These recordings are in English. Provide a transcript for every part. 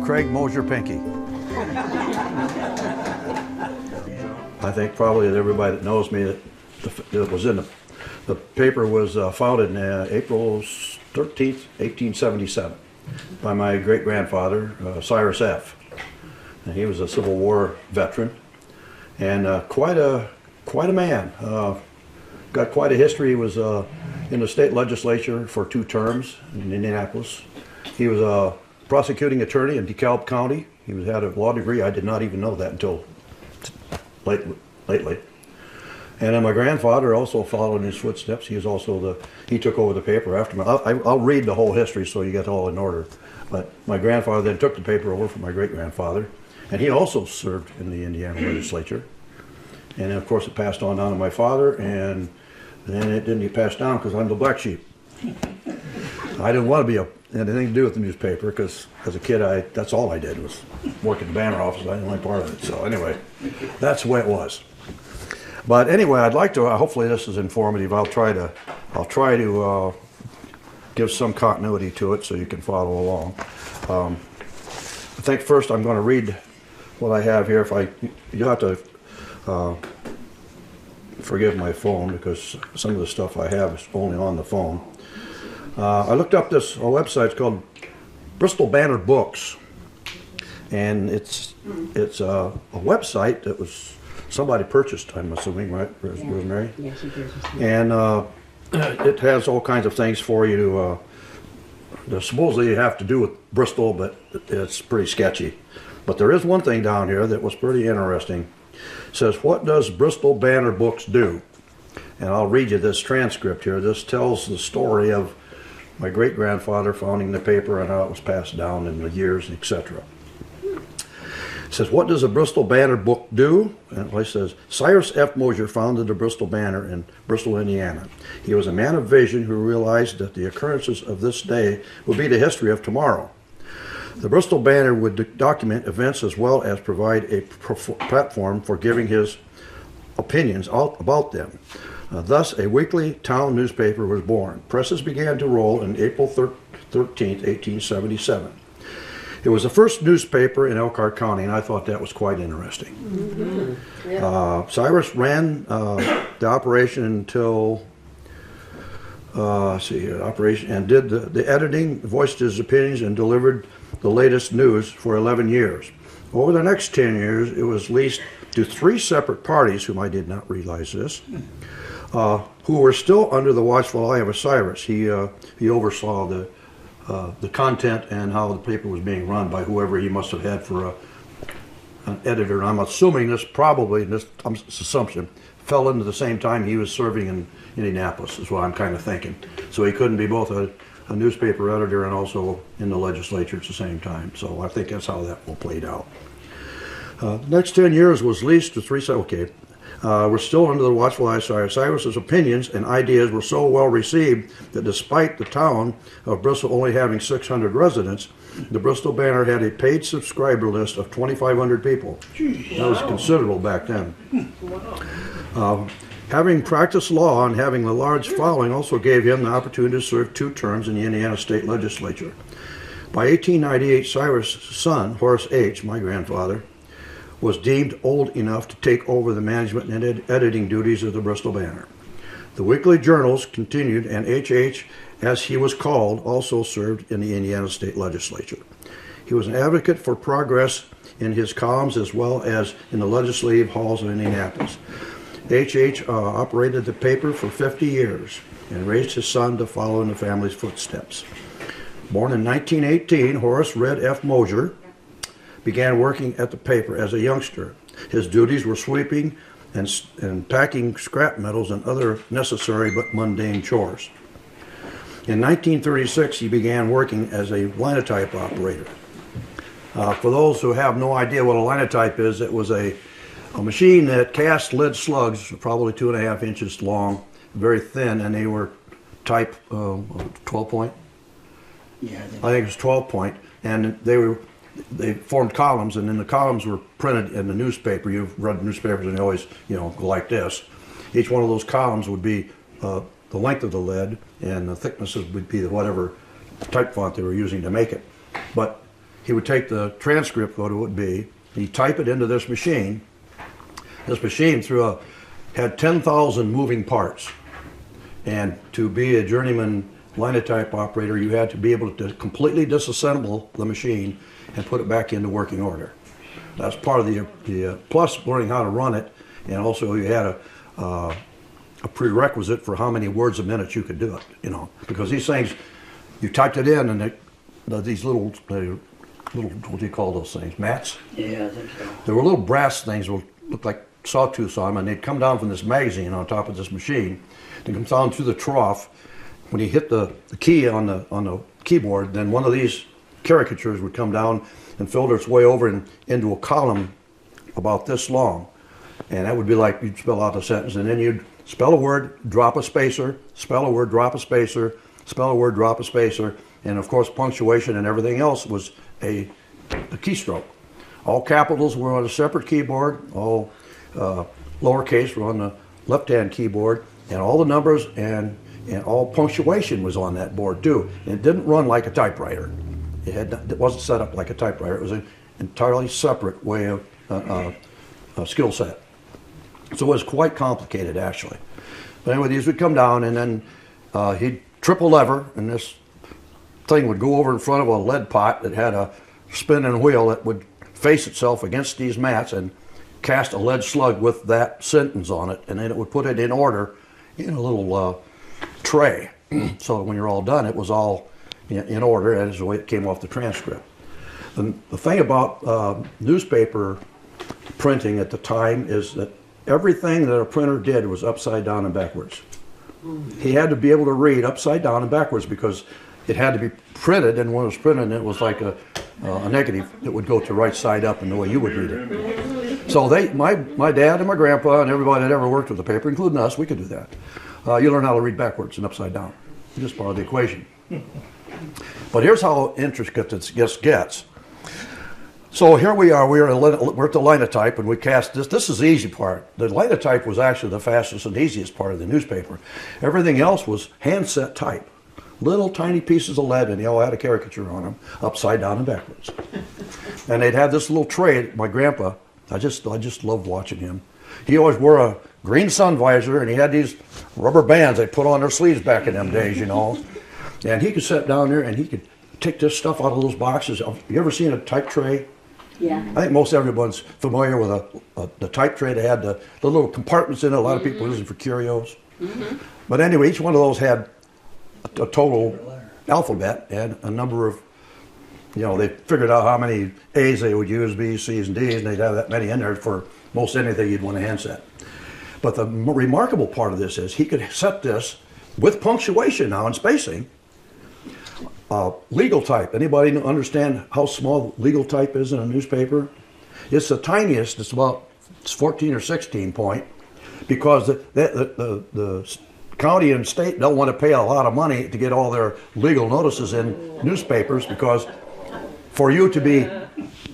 Craig Mosier Pinky. I think probably that everybody that knows me that was in the paper was founded in April 13th, 1877 by my great-grandfather, Cyrus F. And he was a Civil War veteran and quite a man. Got quite a history. He was in the state legislature for 2 terms in Indianapolis. He was a prosecuting attorney in DeKalb County. He had a law degree. I did not even know that until lately. And then my grandfather also followed in his footsteps. He took over the paper after me. I'll read the whole history so you get it all in order. But my grandfather then took the paper over from my great-grandfather, and he also served in the Indiana legislature. And then, of course, it passed on down to my father, and then it didn't get passed down because I'm the black sheep. I didn't want to be anything to do with the newspaper because as a kid, that's all I did was work at the Banner office. I didn't like part of it. So anyway, that's the way it was. But anyway, I'd like to. Hopefully, this is informative. I'll try to give some continuity to it so you can follow along. I think first I'm going to read what I have here. You'll have to forgive my phone because some of the stuff I have is only on the phone. I looked up this website. It's called Bristol Banner Books, and it's a website that was somebody purchased, I'm assuming, right, Rosemary? Yes, she purchased it. And it has all kinds of things for you to supposedly you have to do with Bristol, but it's pretty sketchy. But there is one thing down here that was pretty interesting. It says, what does Bristol Banner Books do? And I'll read you this transcript here. This tells the story of my great-grandfather founding the paper and how it was passed down in the years, etc. It says, what does a Bristol Banner book do? And it says, Cyrus F. Mosier founded the Bristol Banner in Bristol, Indiana. He was a man of vision who realized that the occurrences of this day would be the history of tomorrow. The Bristol Banner would document events as well as provide a platform for giving his opinions about them. Thus, a weekly town newspaper was born. Presses began to roll on April 13th, 1877. It was the first newspaper in Elkhart County, and I thought that was quite interesting. Mm-hmm. Yeah. Cyrus ran the operation until, and did the editing, voiced his opinions, and delivered the latest news for 11 years. Over the next 10 years, it was leased to 3 separate parties, whom I did not realize this, who were still under the watchful eye of Cyrus. He oversaw the content and how the paper was being run by whoever he must have had for an editor. And I'm assuming this assumption fell into the same time he was serving in Indianapolis, is what I'm kind of thinking. So he couldn't be both a newspaper editor and also in the legislature at the same time. So I think that's how that all played out. The next 10 years was leased to 3 we're still under the watchful eye of Cyrus. Cyrus's opinions and ideas were so well received that despite the town of Bristol only having 600 residents, the Bristol Banner had a paid subscriber list of 2,500 people. That was considerable back then. Having practiced law and having a large following also gave him the opportunity to serve 2 terms in the Indiana State Legislature. By 1898, Cyrus' son, Horace H., my grandfather, was deemed old enough to take over the management and editing duties of the Bristol Banner. The weekly journals continued, and H.H., as he was called, also served in the Indiana State Legislature. He was an advocate for progress in his columns as well as in the legislative halls of Indianapolis. H.H. operated the paper for 50 years and raised his son to follow in the family's footsteps. Born in 1918, Horace Red F. Mosier began working at the paper as a youngster. His duties were sweeping and packing scrap metals and other necessary but mundane chores. In 1936, he began working as a linotype operator. For those who have no idea what a linotype is, it was a machine that cast lead slugs, probably 2.5 inches long, very thin, and they were type 12 point? Yeah. I think it was 12 point, and they formed columns, and then the columns were printed in the newspaper. You've read newspapers and they always, go like this. Each one of those columns would be the length of the lead, and the thicknesses would be whatever type font they were using to make it. But he would take the transcript, what it would be, he'd type it into this machine. This machine had 10,000 moving parts. And to be a journeyman linotype operator, you had to be able to completely disassemble the machine and put it back into working order. That's part of the plus learning how to run it, and also you had a prerequisite for how many words a minute you could do it, you know, because these things, you typed it in and these little, what do you call those things, mats? Yeah, I think so. There were little brass things that looked like sawtooths on them, and they'd come down from this magazine on top of this machine. It comes down through the trough. When you hit the key on the keyboard, then one of these caricatures would come down and filter its way over into a column about this long. And that would be like you'd spell out a sentence, and then you'd spell a word, drop a spacer, spell a word, drop a spacer, spell a word, drop a spacer, and of course punctuation and everything else was a keystroke. All capitals were on a separate keyboard, all lowercase were on the left-hand keyboard, and all the numbers and all punctuation was on that board too. And it didn't run like a typewriter. It wasn't set up like a typewriter. It was an entirely separate way of skill set. So it was quite complicated, actually. But anyway, these would come down, and then he'd triple lever, and this thing would go over in front of a lead pot that had a spinning wheel that would face itself against these mats and cast a lead slug with that sentence on it, and then it would put it in order in a little tray. So when you're all done, it was all in order, as the way it came off the transcript. The thing about newspaper printing at the time is that everything that a printer did was upside down and backwards. He had to be able to read upside down and backwards because it had to be printed, and when it was printed, it was like a negative that would go to right side up in the way you would read it. So my dad and my grandpa and everybody that ever worked with the paper, including us, we could do that. You learn how to read backwards and upside down. Just part of the equation. But here's how intricate this gets. So here we are, we're at the linotype, and we cast this. This is the easy part. The linotype was actually the fastest and easiest part of the newspaper. Everything else was handset type. Little tiny pieces of lead, and they all had a caricature on them, upside down and backwards. And they'd have this little tray. My grandpa, I just loved watching him. He always wore a green sun visor, and he had these rubber bands they put on their sleeves back in them days, you know. And he could sit down there, and he could take this stuff out of those boxes. Have you ever seen a type tray? Yeah. I think most everyone's familiar with the type tray that had the little compartments in it. A lot of people use it for curios. Mm-hmm. But anyway, each one of those had a total alphabet and a number of, you know, they figured out how many A's they would use, B's, C's, and D's, and they'd have that many in there for most anything you'd want to handset. But the remarkable part of this is he could set this with punctuation now and spacing. Legal type. Anybody understand how small legal type is in a newspaper? It's the tiniest. It's about 14 or 16 point, because the county and state don't want to pay a lot of money to get all their legal notices in newspapers, because for you to be,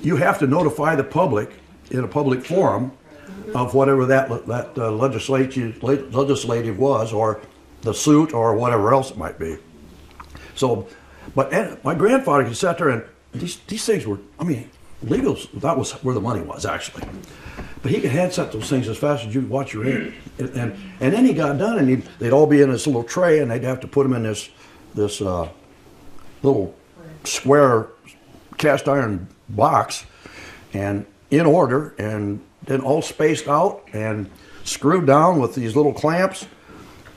you have to notify the public in a public forum of whatever that legislative was, or the suit, or whatever else it might be. So, but my grandfather could sit there, and these things were, I mean, legals, that was where the money was, actually. But he could handset those things as fast as you watch your head. And then he got done, and they'd all be in this little tray, and they'd have to put them in this little square cast iron box, and in order, and then all spaced out and screwed down with these little clamps,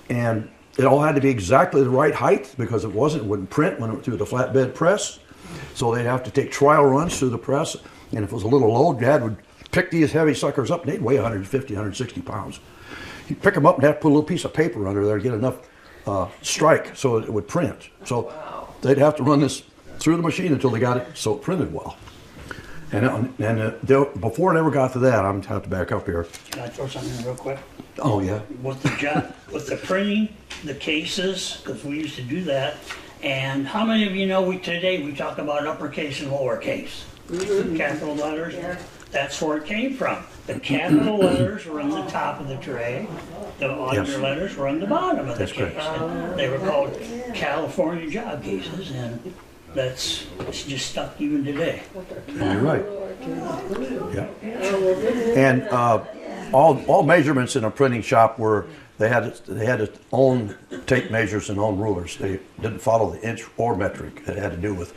and it all had to be exactly the right height, because it wouldn't print when it went through the flatbed press. So they'd have to take trial runs through the press, and if it was a little low, Dad would pick these heavy suckers up, and they'd weigh 150, 160 pounds. He'd pick them up and have to put a little piece of paper under there to get enough strike so it would print. So they'd have to run this through the machine until they got it so it printed well. And before it ever got to that, I'm going to have to back up here. Can I throw something in real quick? Oh, yeah. With the printing, the cases, because we used to do that. And how many of you know today we talk about uppercase and lowercase? Mm-hmm. Capital letters? Yeah. That's where it came from. The capital letters were on the top of the tray. The larger letters were on the bottom of the case. And they were called California job cases. And it's just stuck even today. You're right. Yeah. And all measurements in a printing shop were they had its own tape measures and own rulers. They didn't follow the inch or metric. It had to do with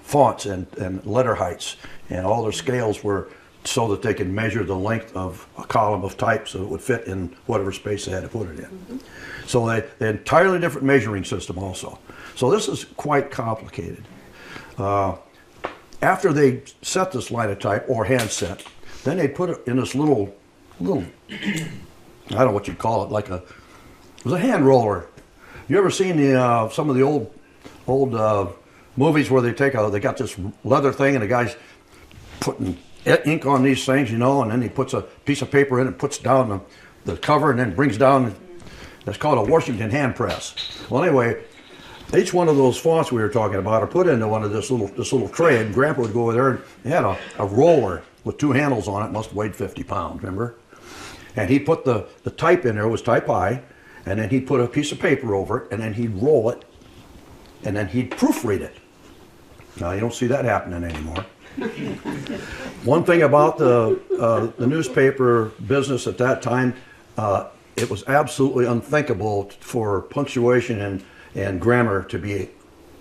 fonts and letter heights, and all their scales were so that they could measure the length of a column of type so it would fit in whatever space they had to put it in. So they had entirely different measuring system also. So this is quite complicated. After they set this linotype or hand set, then they put it in this little, I don't know what you'd call it, it was a hand roller. You ever seen some of the old movies where they got this leather thing and the guy's putting ink on these things, and then he puts a piece of paper in and puts down the cover and then brings down, that's called a Washington hand press. Well, anyway, each one of those fonts we were talking about are put into one of this little tray, and Grandpa would go over there and he had a roller with 2 handles on it, must have weighed 50 pounds, remember? And he put the type in there, it was type I, and then he'd put a piece of paper over it, and then he'd roll it, and then he'd proofread it. Now, you don't see that happening anymore. One thing about the newspaper business at that time, it was absolutely unthinkable for punctuation and grammar to be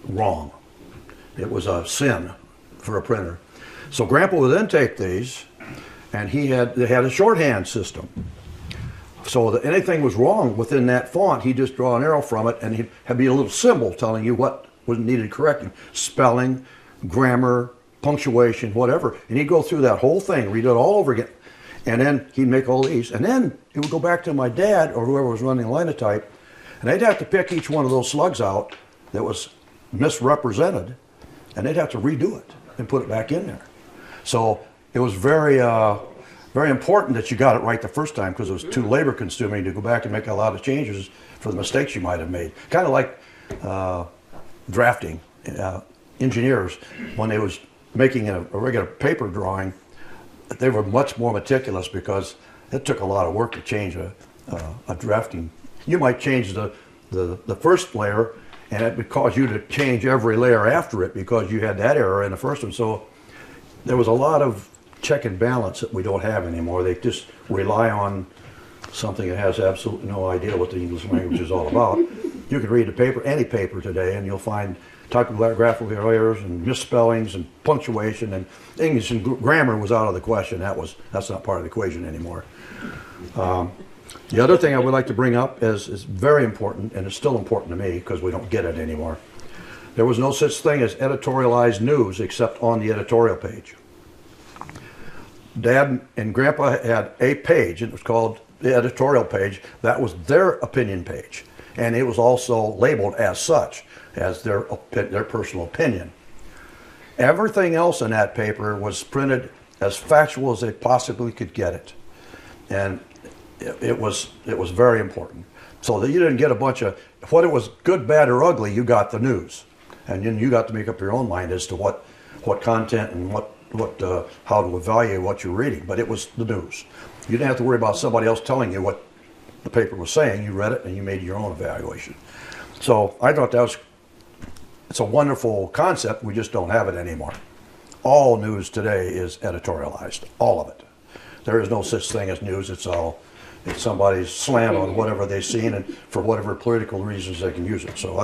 wrong. It was a sin for a printer. So Grandpa would then take these, and they had a shorthand system. So that anything was wrong within that font, he'd just draw an arrow from it, and he'd be a little symbol telling you what was needed correcting. Spelling, grammar, punctuation, whatever. And he'd go through that whole thing, read it all over again. And then he'd make all these. And then it would go back to my dad or whoever was running the linotype, and they'd have to pick each one of those slugs out that was misrepresented, and they'd have to redo it and put it back in there. So it was very, very important that you got it right the first time, because it was too labor consuming to go back and make a lot of changes for the mistakes you might have made. Kind of like drafting. Engineers, when they was making a regular paper drawing, they were much more meticulous because it took a lot of work to change a drafting. You might change the first layer, and it would cause you to change every layer after it because you had that error in the first one. So there was a lot of check and balance that we don't have anymore. They just rely on something that has absolutely no idea what the English language is all about. You can read the paper, any paper today, and you'll find typographical errors and misspellings and punctuation, and English and grammar was out of the question. That's not part of the equation anymore. The other thing I would like to bring up is very important, and it's still important to me because we don't get it anymore. There was no such thing as editorialized news except on the editorial page. Dad and Grandpa had a page, and it was called the editorial page. That was their opinion page, and it was also labeled as such, as their personal opinion. Everything else in that paper was printed as factual as they possibly could get it, and it was very important. So that you didn't get a bunch of, whether it was good, bad, or ugly, you got the news, and then you got to make up your own mind as to what content and how to evaluate what you're reading. But it was the news. You didn't have to worry about somebody else telling you what the paper was saying. You read it and you made your own evaluation. So I thought it's a wonderful concept. We just don't have it anymore. All news today is editorialized, all of it. There is no such thing as news. It's somebody's slant on whatever they've seen, and for whatever political reasons they can use it. So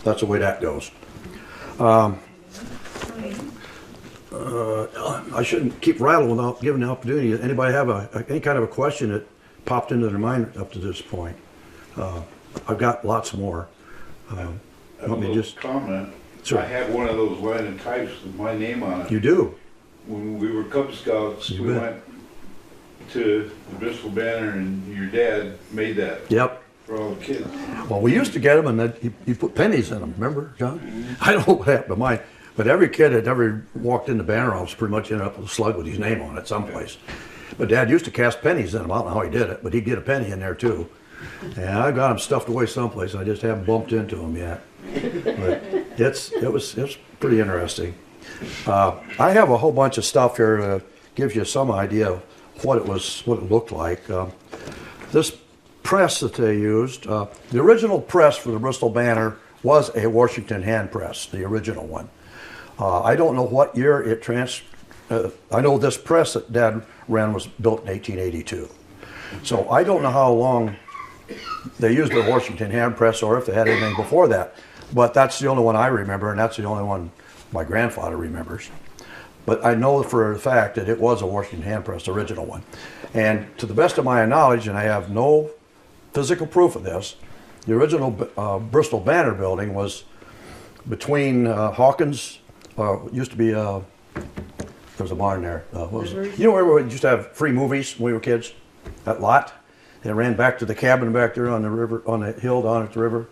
that's the way that goes. I shouldn't keep rattling without giving the opportunity. Anybody have any kind of a question that popped into their mind up to this point? I've got lots more. Let me just comment. Sure. I have one of those linotypes with my name on it. You do? When we were Cub Scouts, You we bet. went to the Bristol Banner, and your dad made that Yep. for all the kids. Well, we used to get them, and then you put pennies in them. Remember, John? I don't know what happened to mine, but every kid that ever walked in the Banner office pretty much ended up with a slug with his name on it someplace. But Dad used to cast pennies in them. I don't know how he did it, but he'd get a penny in there too. And I got them stuffed away someplace. I just haven't bumped into them yet. But it was pretty interesting. I have a whole bunch of stuff here that gives you some idea of what it looked like. This press that they used, the original press for the Bristol Banner was a Washington hand press, the original one. I don't know what year it I know this press that Dad ran was built in 1882. So I don't know how long they used the Washington hand press or if they had anything before that. But that's the only one I remember, and that's the only one my grandfather remembers. But I know for a fact that it was a Washington hand press, the original one. And to the best of my knowledge, and I have no physical proof of this, the original Bristol Banner building was between Hawkins, used to be, there's a barn there. What was it? You know where we used to have free movies when we were kids? That lot? It ran back to the cabin back there on the river, on the hill down at the river.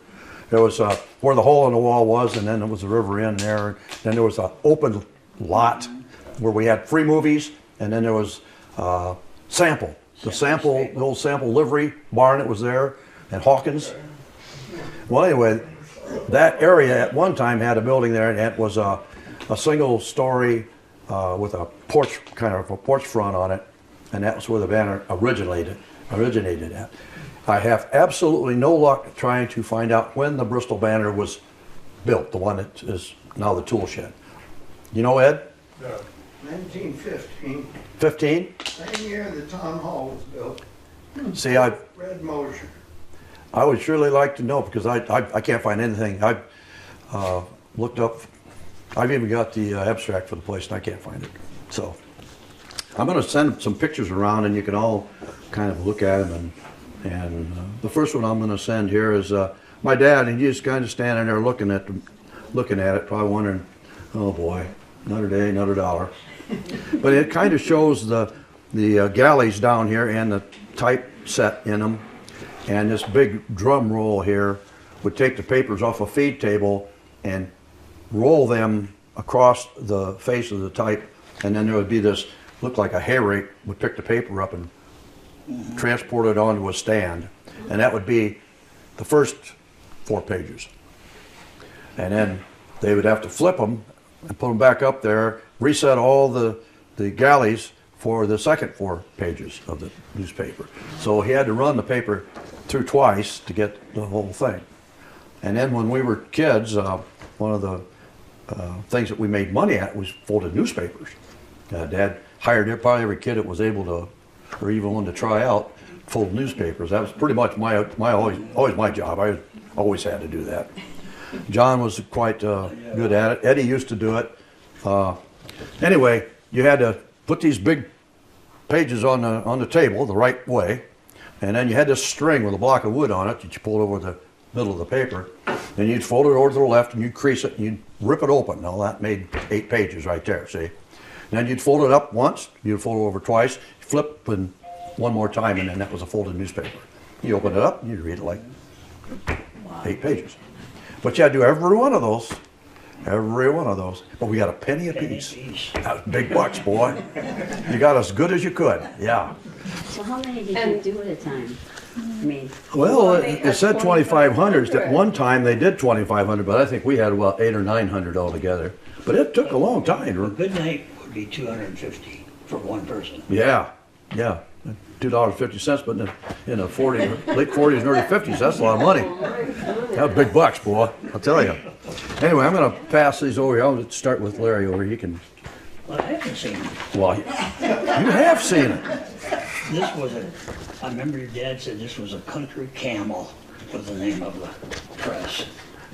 There was where the hole in the wall was, and then there was a river in there. Then there was an open lot where we had free movies, and then there was Sample. The old Sample livery barn that was there, and Hawkins. Well, anyway, that area at one time had a building there, and it was a single story with a porch, kind of a porch front on it, and that was where the Banner originated at. I have absolutely no luck trying to find out when the Bristol Banner was built, the one that is now the tool shed. You know, Ed? 1915, 15? same year the town hall was built. See, Red Mosier. I would surely like to know because I can't find anything. I've looked up, I've even got the abstract for the place and I can't find it. So I'm going to send some pictures around and you can all kind of look at them. And the first one I'm going to send here is my dad, and he's kind of standing there looking at it, probably wondering, oh boy, another day, another dollar. But it kind of shows the galleys down here and the type set in them. And this big drum roll here would take the papers off a feed table and roll them across the face of the type. And then there would be this, looked like a hay rake, would pick the paper up and transport it onto a stand. And that would be the first 4 pages. And then they would have to flip them and put them back up there, reset all the galleys for the second 4 pages of the newspaper. So he had to run the paper through twice to get the whole thing. And then when we were kids, one of the things that we made money at was folded newspapers. Dad hired probably every kid that was able to, or even one to try out, fold newspapers. That was pretty much always my job. I always had to do that. John was quite good at it. Eddie used to do it. Anyway, you had to put these big pages on the table the right way, and then you had this string with a block of wood on it that you pulled over the middle of the paper. Then you'd fold it over to the left, and you'd crease it, and you'd rip it open. Now that made 8 pages right there, see? And then you'd fold it up once, you'd fold it over twice, flip and one more time, and then that was a folded newspaper. You open it up, and you'd read it like 8 pages. But you had to do every one of those. Every one of those. But we got a penny apiece. That was big bucks, boy. You got as good as you could, yeah. So how many did you do at a time? I mean, Well, it said 2,500. At one time they did 2,500, but I think we had about 800 or 900 altogether. But it took a long A time. good night would be $250 for one person. Yeah, yeah. $2.50, but in the 40s, late 40s and early 50s, that's a lot of money. That's big bucks, boy, I'll tell you. Anyway, I'm going to pass these over here. I'll start with Larry over here. He can, Well, I haven't seen it. well, you have seen it. This was I remember your dad said this was a Country Camel was the name of the press.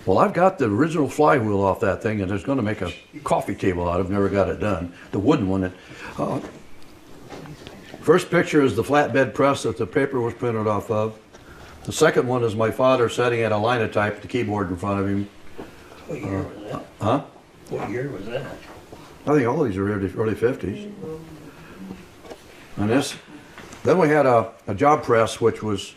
Well, I've got the original flywheel off that thing, and there's going to make a coffee table out of it. Never got it done. The wooden one. First picture is the flatbed press that the paper was printed off of. The second one is my father sitting at a linotype with the keyboard in front of him. What year was that? Huh? What year was that? I think all these are early 50s. And then we had a job press, which was,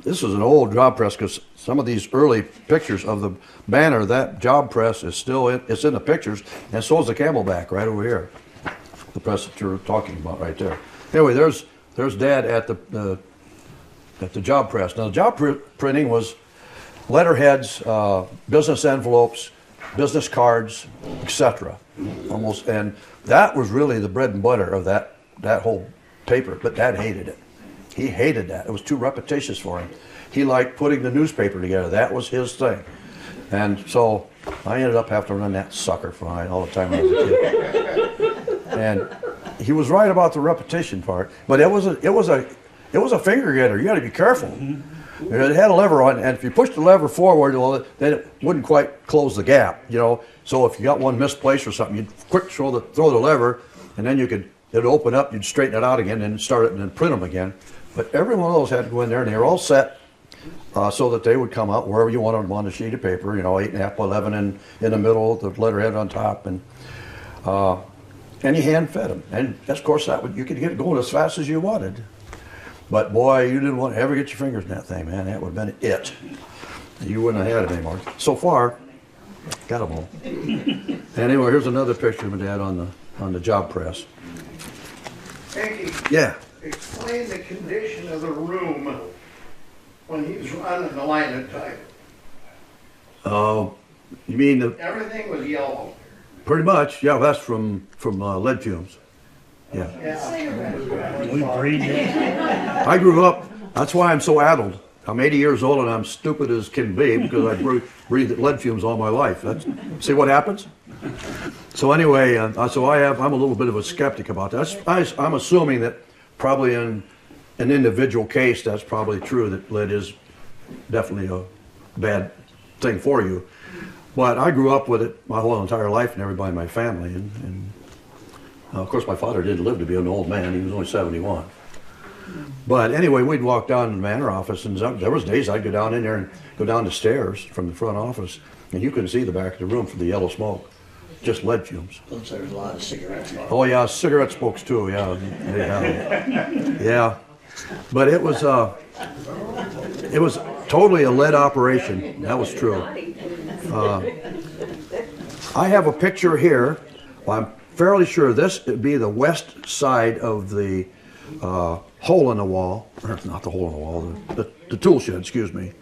this was an old job press because some of these early pictures of the Banner, that job press is still it's in the pictures, and so is the Camelback right over here. The press that you're talking about right there. Anyway, there's Dad at the job press. Now, the job printing was letterheads, business envelopes, business cards, etc. Almost, and that was really the bread and butter of that whole paper. But Dad hated it. He hated that. It was too repetitious for him. He liked putting the newspaper together. That was his thing. And so I ended up having to run that sucker for all the time when I was a kid. And he was right about the repetition part, but it was a finger getter. You got to be careful. It had a lever on, and if you push the lever forward, well, then it wouldn't quite close the gap, you know. So if you got one misplaced or something, you'd quick throw the lever, and then it'd open up, you'd straighten it out again, and start it, and then print them again. But every one of those had to go in there, and they were all set so that they would come out wherever you wanted them on the sheet of paper, you know, 8.5 by 11 in the middle, the letterhead on top, and you hand fed them. And of course, you could get it going as fast as you wanted. But boy, you didn't want to ever get your fingers in that thing, man. That would have been it. You wouldn't have had it anymore. So far, got them all. Anyway, here's another picture of my dad on the job press. Hanky, Yeah. explain the condition of the room when he was running the linotype. You mean Everything was yellow. pretty much? Yeah, that's from lead fumes. Yeah. Yeah. We breathe it. I grew up. That's why I'm so addled. I'm 80 years old and I'm stupid as can be because I breathed lead fumes all my life. See what happens? So anyway, I'm a little bit of a skeptic about that. I'm assuming that probably in an individual case, that's probably true, that lead is definitely a bad thing for you. But I grew up with it my whole entire life and everybody in my family. And of course, my father didn't live to be an old man. He was only 71. But anyway, we'd walk down to the manor office, and there was days I'd go down in there and go down the stairs from the front office, and you couldn't see the back of the room for the yellow smoke, just lead fumes. There's a lot of cigarette smoke. Oh yeah, cigarette smokes too. Yeah, yeah. But it was totally a lead operation. That was true. I have a picture here. I'm fairly sure this would be the west side of the hole in the wall, or not the hole in the wall, the tool shed, excuse me.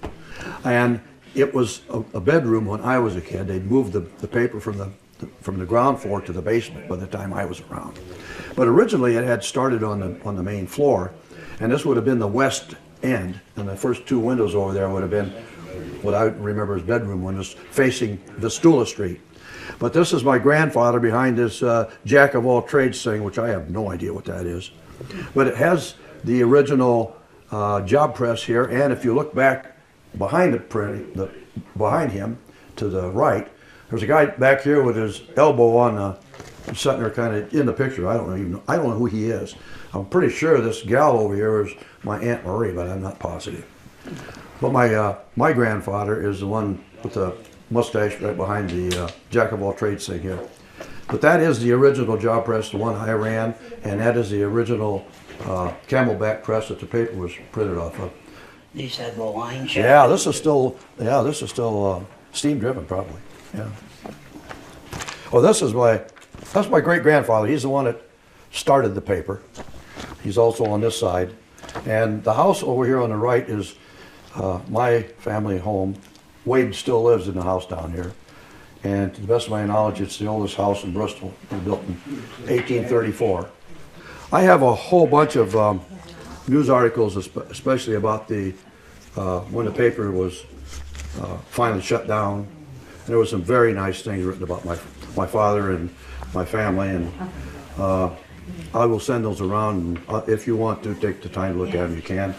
And it was a bedroom when I was a kid. They'd moved the paper from the ground floor to the basement by the time I was around. But originally it had started on the main floor, and this would have been the west end, and the first two windows over there would have been what I remember as bedroom windows facing Vistula Street. But this is my grandfather behind this jack of all trades thing, which I have no idea what that is. But it has the original job press here, and if you look back behind behind him to the right, there's a guy back here with his elbow on sitting there kind of in the picture. I don't know who he is. I'm pretty sure this gal over here is my Aunt Marie, but I'm not positive. But my grandfather is the one with the mustache right behind the jack of all trades thing here. But that is the original job press, the one I ran, and that is the original camelback press that the paper was printed off of. These had the line shaft. Yeah, this is still steam driven probably. Yeah. Oh, that's my great grandfather. He's the one that started the paper. He's also on this side, and the house over here on the right is my family home. Wade still lives in the house down here. And to the best of my knowledge, it's the oldest house in Bristol. It was built in 1834. I have a whole bunch of news articles, especially about when the paper was finally shut down. And there was some very nice things written about my father and my family. And I will send those around. And if you want to take the time to look at them, you can.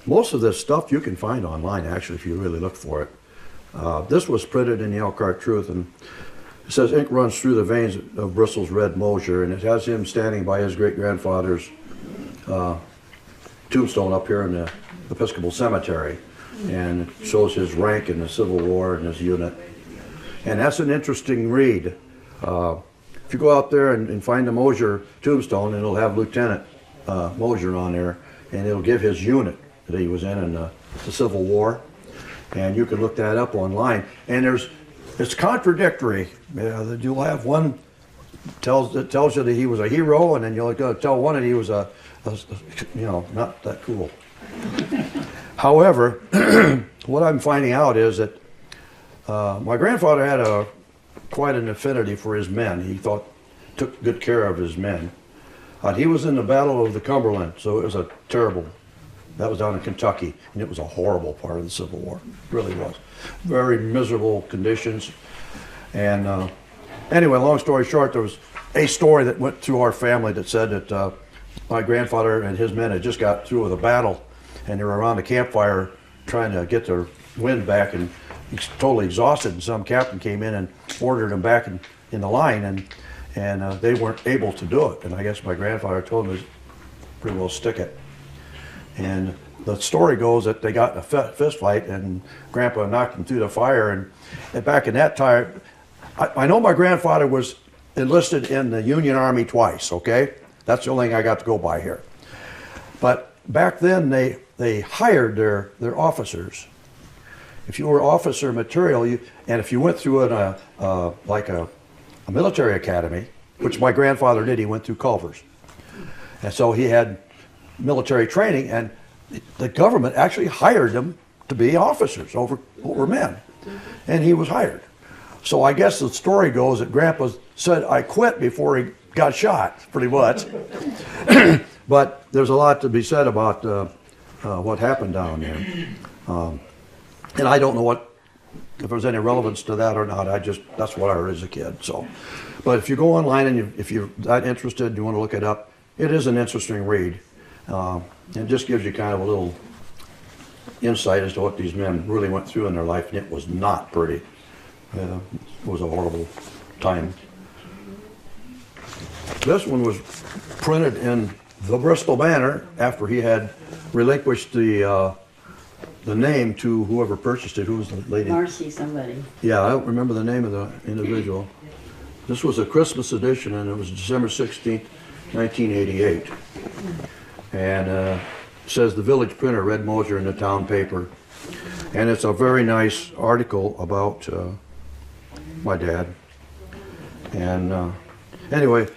Most of this stuff you can find online, actually, if you really look for it. This was printed in the Elkhart Truth, and it says ink runs through the veins of Bristol's red Mosier, and it has him standing by his great-grandfather's tombstone up here in the Episcopal Cemetery, and it shows his rank in the Civil War and his unit. And that's an interesting read. If you go out there and find the Mosier tombstone, it'll have Lieutenant Mosier on there, and it'll give his unit that he was in the Civil War. And you can look that up online. And it's contradictory. You'll have one that tells you that he was a hero, and then you'll tell one that he was not that cool. However, what I'm finding out is that my grandfather had quite an affinity for his men. He took good care of his men. He was in the Battle of the Cumberland, so it was a terrible That was down in Kentucky, and it was a horrible part of the Civil War. It really was. Very miserable conditions. And anyway, long story short, there was a story that went through our family that said that my grandfather and his men had just got through with a battle, and they were around the campfire trying to get their wind back, and he's totally exhausted, and some captain came in and ordered them back in the line, and they weren't able to do it. And I guess my grandfather told them to pretty well stick it. And the story goes that they got in a fist fight, and Grandpa knocked him through the fire. And back in that time, I know my grandfather was enlisted in the Union Army twice, okay? That's the only thing I got to go by here. But back then, they hired their officers. If you were officer material, and if you went through like a military academy, which my grandfather did, he went through Culver's. And so he had military training, and the government actually hired them to be officers over men. And he was hired. So I guess the story goes that Grandpa said, I quit before he got shot, pretty much. But there's a lot to be said about what happened down there. And I don't know if there's any relevance to that or not. That's what I heard as a kid. So, but if you go online and if you're that interested, you want to look it up, it is an interesting read. It just gives you kind of a little insight as to what these men really went through in their life, and it was not pretty. It was a horrible time. This one was printed in the Bristol Banner after he had relinquished the name to whoever purchased it. Who was the lady? Marcy somebody. Yeah, I don't remember the name of the individual. This was a Christmas edition, and it was December 16th, 1988. And it says the village printer read Mosier in the town paper. And it's a very nice article about my dad. And anyway,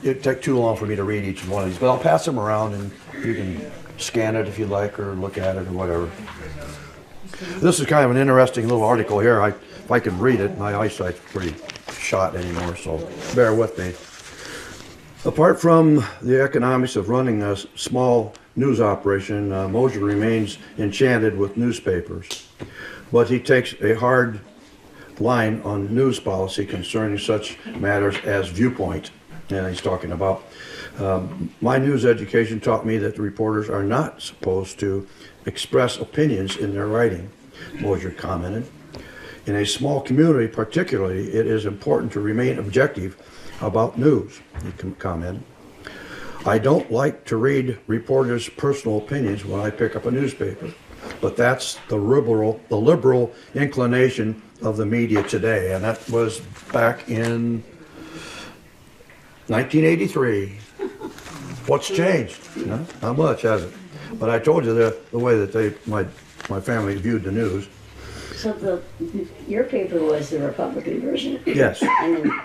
it'd take too long for me to read each one of these, but I'll pass them around and you can scan it if you'd like, or look at it or whatever. This is kind of an interesting little article here. If I could read it, my eyesight's pretty shot anymore, so bear with me. Apart from the economics of running a small news operation, Mosier remains enchanted with newspapers. But he takes a hard line on news policy concerning such matters as viewpoint. And he's talking about, my news education taught me that the reporters are not supposed to express opinions in their writing, Mosier commented. In a small community particularly, it is important to remain objective about news, he commented. I don't like to read reporters' personal opinions when I pick up a newspaper, but that's the liberal inclination of the media today, and that was back in 1983. What's changed? Not much, has it? But I told you the way that my family viewed the news. So your paper was the Republican version? Yes. And then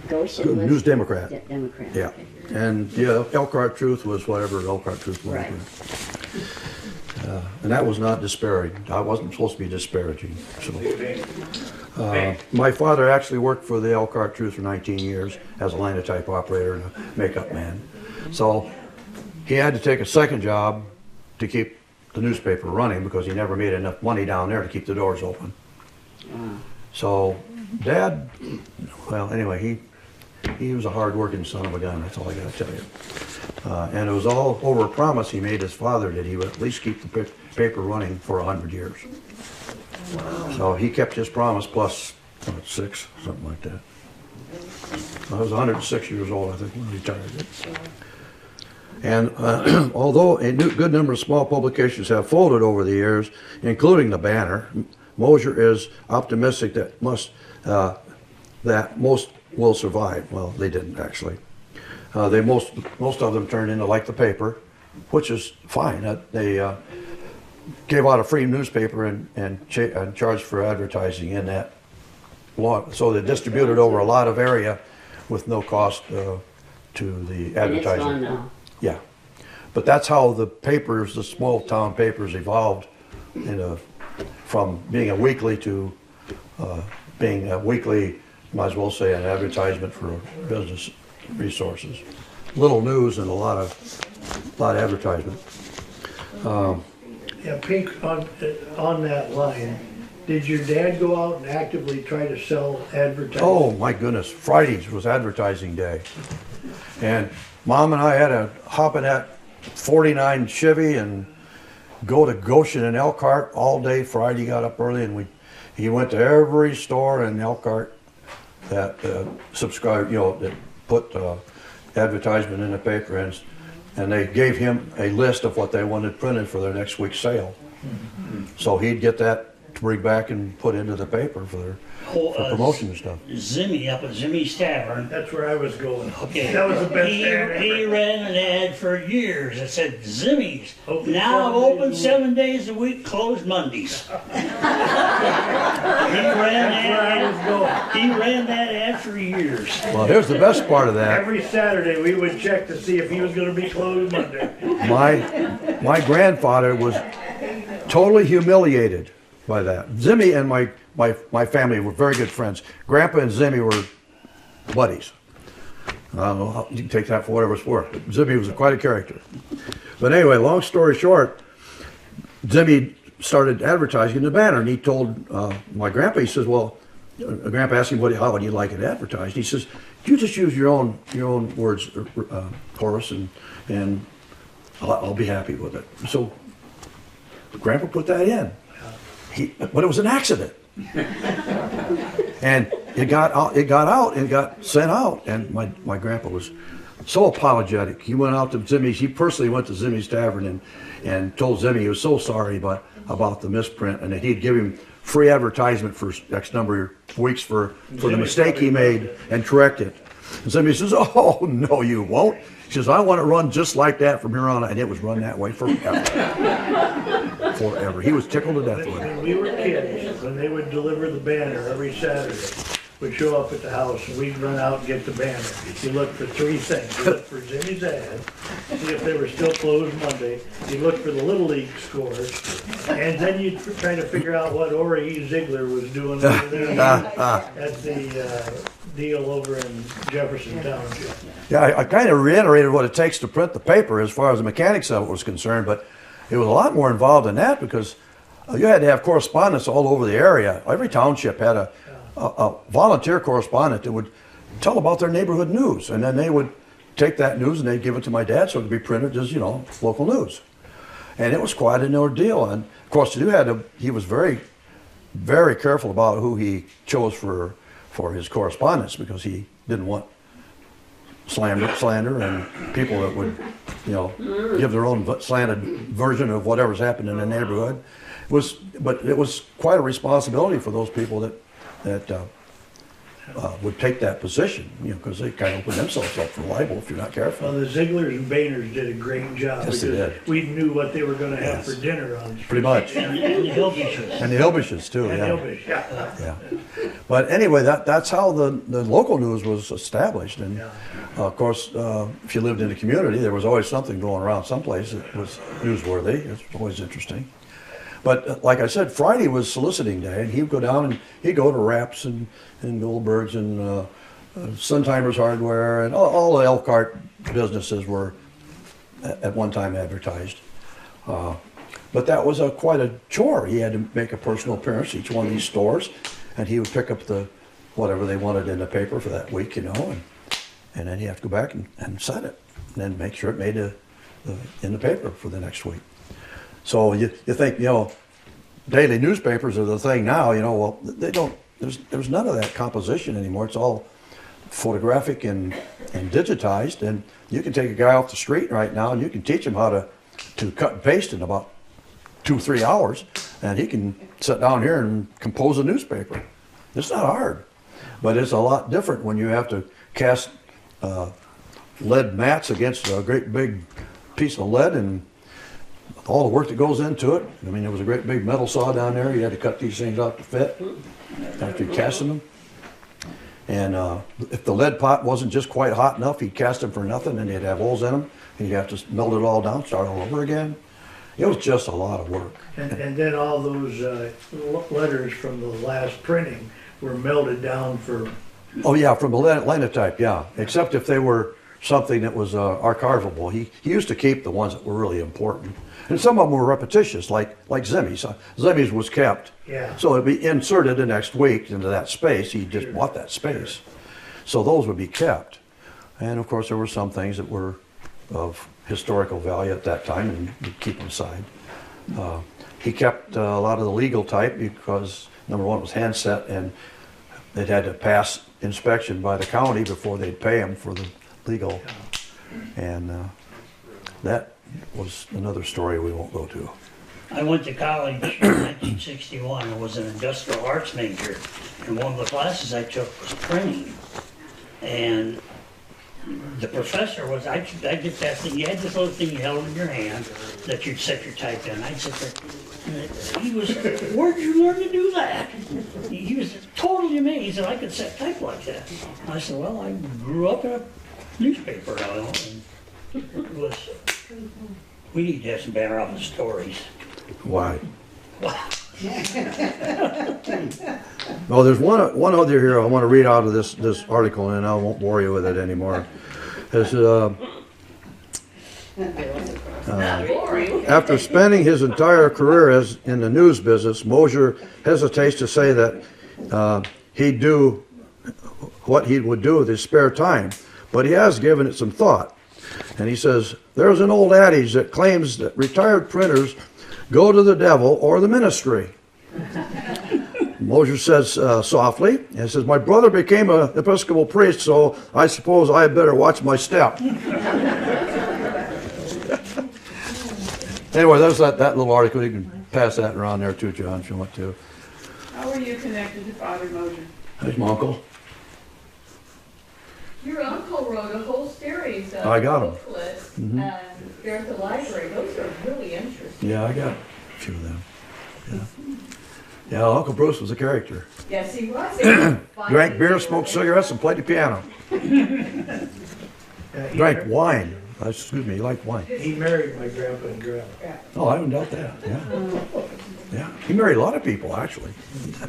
Goshen was? News Democrat. Democrat. Yeah. Okay. And yeah, Elkhart Truth was whatever Elkhart Truth was. Right. And that was not disparaging. I wasn't supposed to be disparaging. So, my father actually worked for the Elkhart Truth for 19 years as a linotype operator and a makeup man. So he had to take a second job to keep the newspaper running because he never made enough money down there to keep the doors open. So Dad, well, anyway, he was a hard-working son of a gun. That's all I got to tell you. And it was all over a promise he made his father that he would at least keep the paper running for 100 years. Wow. So he kept his promise plus 6, something like that. I was 106 years old, I think, when he retired. And although a good number of small publications have folded over the years, including the Banner, Mosier is optimistic that most will survive. Well, they didn't actually. Most of them turned into like the paper, which is fine. They gave out a free newspaper and charged for advertising in that law. So they distributed over a lot of area with no cost to the advertising. And it's gone now. Yeah, but that's how the papers, the small town papers, evolved from being a weekly to being a weekly, might as well say an advertisement for business resources. Little news and a lot of advertisement. Yeah, Pink, on that line, did your dad go out and actively try to sell advertising? Oh my goodness, Fridays was advertising day. And Mom and I had to hop in that 49 Chevy and go to Goshen and Elkhart all day Friday. Got up early and he went to every store in Elkhart that subscribed, that put advertisement in the paper, and they gave him a list of what they wanted printed for their next week's sale. So he'd get that to bring back and put into the paper for promotion and stuff. Zimmy up at Zimmy's Tavern. That's where I was going. Okay. That was the best he, ad ever. he ran an ad for years that said Zimmy's Open now 7 days open a week. 7 days a week, closed Mondays. He ran That's where I was going. He ran that ad for years. Well, here's the best part of that. Every Saturday, we would check to see if he was gonna be closed Monday. My grandfather was totally humiliated by that. Zimmy and my family were very good friends. Grandpa and Zimmy were buddies. I don't know how, you can take that for whatever it's worth. But Zimmy was quite a character. But anyway, long story short, Zimmy started advertising in the Banner, and he told my grandpa, he says, well, Grandpa asked him how would you like it advertised. He says, you just use your own words, Horace, and I'll be happy with it. So Grandpa put that in. But it was an accident. And it got out and got sent out, and my grandpa was so apologetic. He went out to Zimmy's, he personally went to Zimmy's Tavern and told Zimmy he was so sorry about the misprint, and that he'd give him free advertisement for X number of weeks for the mistake he made and correct it. And Zimmy says, oh, no you won't. He says, I want it run just like that from here on out. And it was run that way forever. Forever. He was tickled to death with it. When we were kids, when they would deliver the Banner every Saturday, we'd show up at the house and we'd run out and get the Banner. You look for 3 things. You look for Zimmy's ad, see if they were still closed Monday. You look for the Little League scores, and then you'd try to figure out what Ori E. Ziegler was doing over there at the deal over in Jefferson Township. Yeah, I kind of reiterated what it takes to print the paper as far as the mechanics of it was concerned, but it was a lot more involved than that because you had to have correspondence all over the area. Every township had a volunteer correspondent that would tell about their neighborhood news, and then they would take that news and they'd give it to my dad so it could be printed as, local news. And it was quite an ordeal. And of course, he was very, very careful about who he chose for his correspondence because he didn't want slander and people that would, give their own slanted version of whatever's happened in the neighborhood. But it was quite a responsibility for those people that would take that position, because they kind of open themselves up for libel if you're not careful. Well, the Zieglers and Bainers did a great job. Yes, they because did. we knew what they were going to have for dinner on. Pretty much. And the Hillbishes. And the Hillbishes too, And yeah. Hillbish, yeah. Yeah. But anyway, that's how the local news was established. And Yeah. of course, if you lived in the community, there was always something going around someplace that was newsworthy. It's always interesting. But like I said, Friday was soliciting day, and he'd go down and he'd go to Raps and Goldberg's and Suntimers Hardware, and all the Elkhart businesses were at one time advertised. But that was quite a chore. He had to make a personal appearance each one of these stores, and he would pick up whatever they wanted in the paper for that week, and then he'd have to go back and set it, and then make sure it made in the paper for the next week. So you think, daily newspapers are the thing now, well, they don't, there's none of that composition anymore. It's all photographic and digitized, and you can take a guy off the street right now and you can teach him how to cut and paste in about 2-3 hours, and he can sit down here and compose a newspaper. It's not hard, but it's a lot different when you have to cast lead mats against a great big piece of lead and all the work that goes into it. I mean, there was a great big metal saw down there. You had to cut these things out to fit after you casting them. And if the lead pot wasn't just quite hot enough, he'd cast them for nothing, and they'd have holes in them, and you'd have to melt it all down, start all over again. It was just a lot of work. And then all those letters from the last printing were melted down for... Oh yeah, from the linotype, yeah. Except if they were something that was archivable. He used to keep the ones that were really important. And some of them were repetitious, like Zimmy's. Zimmy's was kept. Yeah. So it'd be inserted the next week into that space. He just bought that space. So those would be kept. And of course, there were some things that were of historical value at that time, and we'd keep them aside. He kept a lot of the legal type because, number one, it was handset, and it had to pass inspection by the county before they'd pay him for the legal. And that was another story we won't go to. I went to college in 1961. I was an industrial arts major, and one of the classes I took was printing. And the professor was, I did that thing, you had this little thing you held in your hand that you'd set your type in. I'd sit there, and he was, where'd you learn to do that? He was totally amazed that I could set type like that. I said, well, I grew up in a newspaper, and it was, we need to have some Banner Office stories. Why? Oh, there's one other here I want to read out of this article, and I won't bore you with it anymore. It's, after spending his entire career in the news business, Mosier hesitates to say that he'd do what he would do with his spare time, but he has given it some thought. And he says, there's an old adage that claims that retired printers go to the devil or the ministry. Mosier says softly, and says, my brother became an Episcopal priest, so I suppose I had better watch my step. Anyway, there's that little article. You can pass that around there too, John, if you want to. How are you connected to Father Mosier? There's my uncle. Your uncle wrote a whole series of I got 'em. booklets there at the library. Those are really interesting. Yeah, I got a few of them. Yeah, Uncle Bruce was a character. Yes, he was. Drank beer, smoked cigarettes, and played the piano. Drank wine. Excuse me, he liked wine. He married my grandpa and grandma. Oh, I haven't doubt that. Yeah. Yeah. He married a lot of people, actually.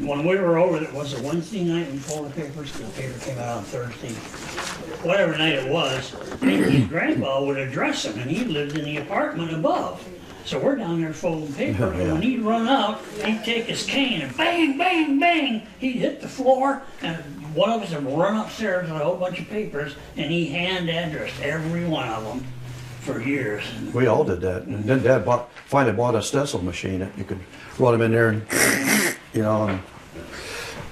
When we were over, it was a Wednesday night, we pulled the papers, the paper came out on Thursday. Whatever night it was, his grandpa would address him, and he lived in the apartment above. So we're down there folding paper, and when he'd run out, he'd take his cane and bang, bang, bang, he'd hit the floor, and one of us would run upstairs with a whole bunch of papers, and he hand addressed every one of them for years. We all did that. And then Dad finally bought a stencil machine that you could run them in there and, you know.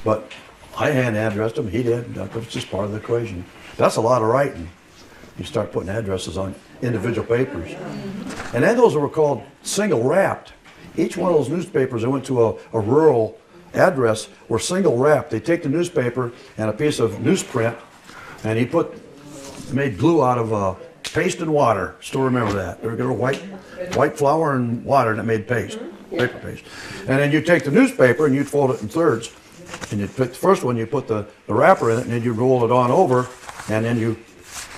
But I hand addressed him. He did. That was just part of the equation. That's a lot of writing. You start putting addresses on individual papers. And then those were called single wrapped. Each one of those newspapers that went to a rural address were single wrapped. They take the newspaper and a piece of newsprint, and he made glue out of paste and water. Still remember that. There were white flour and water that made paste, paper paste. And then you take the newspaper and you'd fold it in thirds. And you'd put the first one, you put the wrapper in it, and then you'd roll it on over, and then you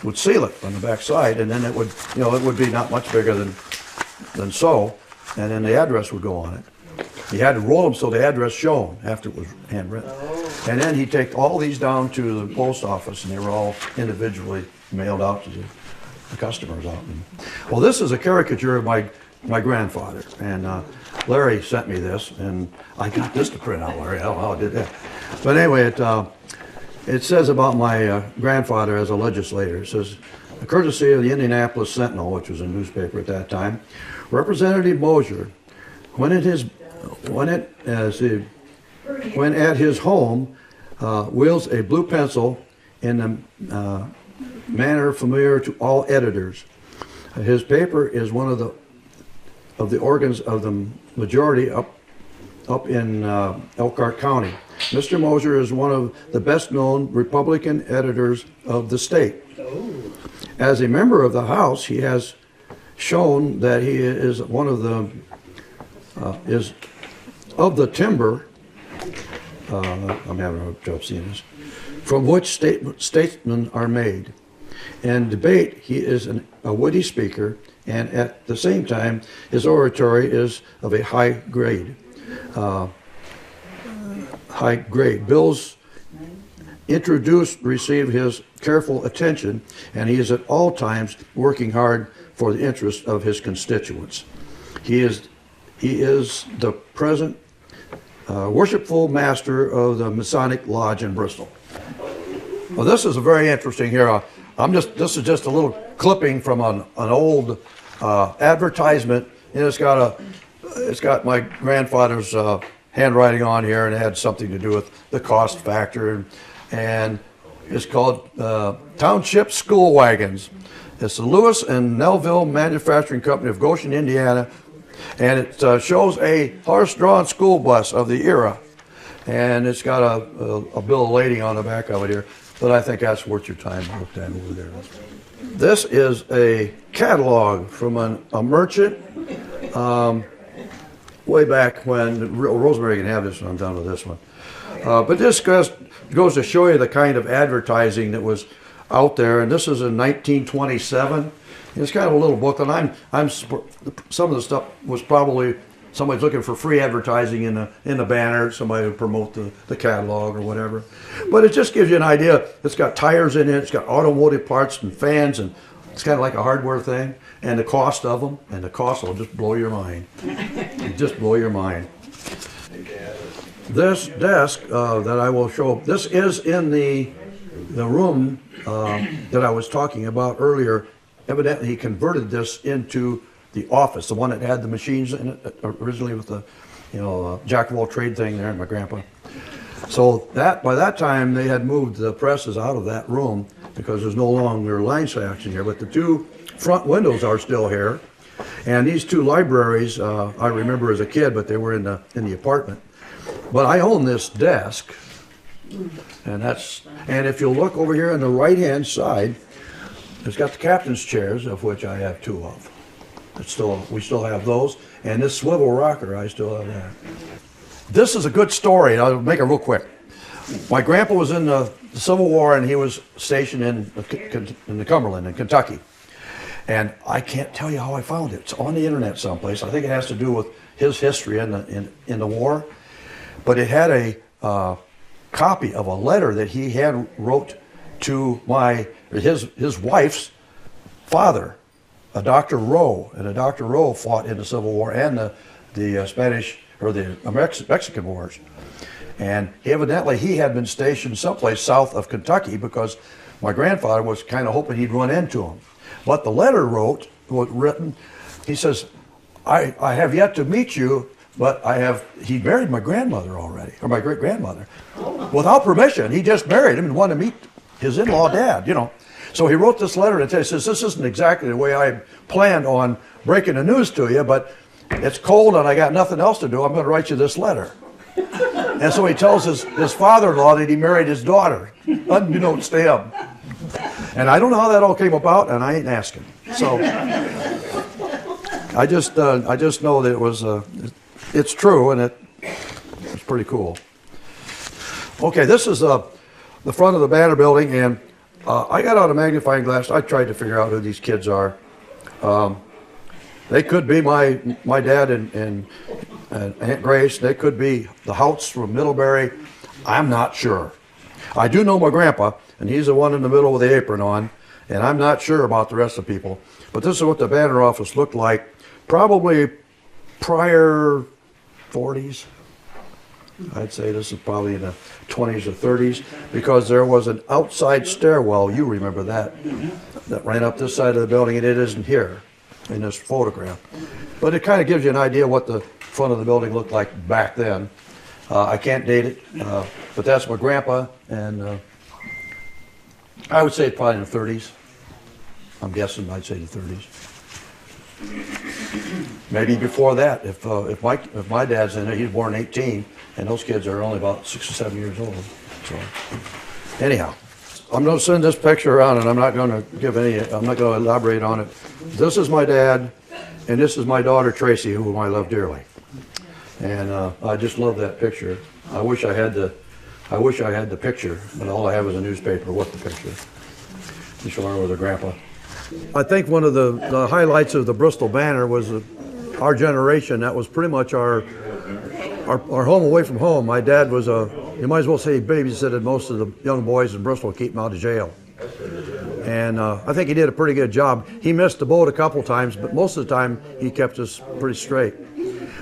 would seal it on the back side, and then it would, it would be not much bigger than so, and then the address would go on it. You had to roll them so the address shone after it was handwritten. And then he'd take all these down to the post office, and they were all individually mailed out to the customers out. Well, this is a caricature of my grandfather, and Larry sent me this, and I got this to print out, Larry. I don't know how I did that. But anyway, it says about my grandfather as a legislator. It says, courtesy of the Indianapolis Sentinel, which was a newspaper at that time, Representative Mosier, when at his home, wields a blue pencil in the manner familiar to all editors. His paper is one of the organs of the majority up in Elkhart County. Mr. Mosier is one of the best-known Republican editors of the state. As a member of the House, he has shown that he is one of the is of the timber. I'm having a trouble seeing this. From which statesmen are made. In debate, he is a witty speaker, and at the same time, his oratory is of a high grade. Bills receive his careful attention, and he is at all times working hard for the interest of his constituents. He is the present worshipful master of the Masonic Lodge in Bristol. Well, this is a very interesting here. This is just a little clipping from an old advertisement, and it's got my grandfather's handwriting on here, and it had something to do with the cost factor, and it's called Township School Wagons. It's the Lewis and Nelville Manufacturing Company of Goshen, Indiana, and it shows a horse-drawn school bus of the era, and it's got a bill of lading on the back of it here, but I think that's worth your time to look at over there. This is a catalog from a merchant way back when. Rosemary can have this one. I'm done with this one. But this goes to show you the kind of advertising that was out there, and this is in 1927. It's kind of a little book, and some of the stuff was probably somebody's looking for free advertising in the banner, somebody to promote the catalog or whatever. But it just gives you an idea. It's got tires in it, it's got automotive parts and fans, and it's kind of like a hardware thing, and the cost of them, and the cost will just blow your mind. Just blow your mind. This desk that I will show, this is in the room that I was talking about earlier. Evidently, he converted this into the office, the one that had the machines in it originally with the, jack of all trade thing there, my grandpa. So by that time, they had moved the presses out of that room because there's no longer line action here. But the two front windows are still here, and these two libraries I remember as a kid, but they were in the apartment. But I own this desk, and if you'll look over here on the right-hand side, it's got the captain's chairs, of which I have two of. We still have those, and this swivel rocker, I still have that. This is a good story, and I'll make it real quick. My grandpa was in the Civil War, and he was stationed in the Cumberland in Kentucky. And I can't tell you how I found it. It's on the internet someplace. I think it has to do with his history in the war. But it had a copy of a letter that he had wrote to his wife's father, a Dr. Rowe, and a Dr. Rowe fought in the Civil War and the Spanish or the Mexican Wars. And evidently he had been stationed someplace south of Kentucky because my grandfather was kind of hoping he'd run into him. But the letter written, he says, I have yet to meet you, but he married my grandmother already, or my great-grandmother, without permission. He just married him and wanted to meet his in-law dad, So he wrote this letter and says, this isn't exactly the way I planned on breaking the news to you, but it's cold and I got nothing else to do. I'm going to write you this letter. And so he tells his father-in-law that he married his daughter, unbeknownst to him. And I don't know how that all came about, and I ain't asking. So I just know that it's true, and it's pretty cool. Okay, this is the front of the Banner building, and I got out a magnifying glass. I tried to figure out who these kids are. They could be my dad and Aunt Grace. They could be the Houts from Middlebury. I'm not sure. I do know my grandpa, and he's the one in the middle with the apron on, and I'm not sure about the rest of the people. But this is what the Banner office looked like, probably prior 40s. I'd say this is probably in the 20s or 30s, because there was an outside stairwell, you remember that ran up this side of the building, and it isn't here in this photograph. But it kind of gives you an idea what the front of the building looked like back then. I can't date it, but that's my grandpa, and I would say it's probably in the 30s. I'm guessing I'd say the 30s. Maybe before that, if my dad's in it, he was born in 18, and those kids are only about 6 or 7 years old. So, anyhow, I'm going to send this picture around, and I'm not going to elaborate on it. This is my dad, and this is my daughter Tracy, whom I love dearly. And I just love that picture. I wish I had the picture, but all I have is a newspaper with the picture. To show her with her grandpa. I think one of the highlights of the Bristol Banner was our generation. That was pretty much our home away from home. My dad was a you might as well say he babysitted most of the young boys in Bristol to keep them out of jail. And I think he did a pretty good job. He missed the boat a couple times, but most of the time he kept us pretty straight.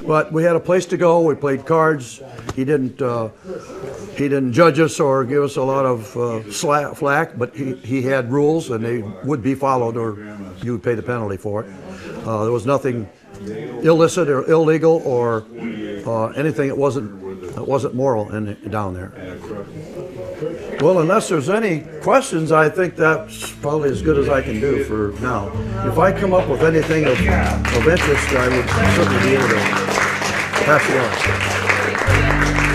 But we had a place to go. We played cards. He didn't judge us or give us a lot of flack, but he had rules, and they would be followed, or you would pay the penalty for it. There was nothing illicit or illegal or anything that wasn't moral down there. Well, unless there's any questions, I think that's probably as good as I can do for now. If I come up with anything of interest, I would certainly be able to pass it on.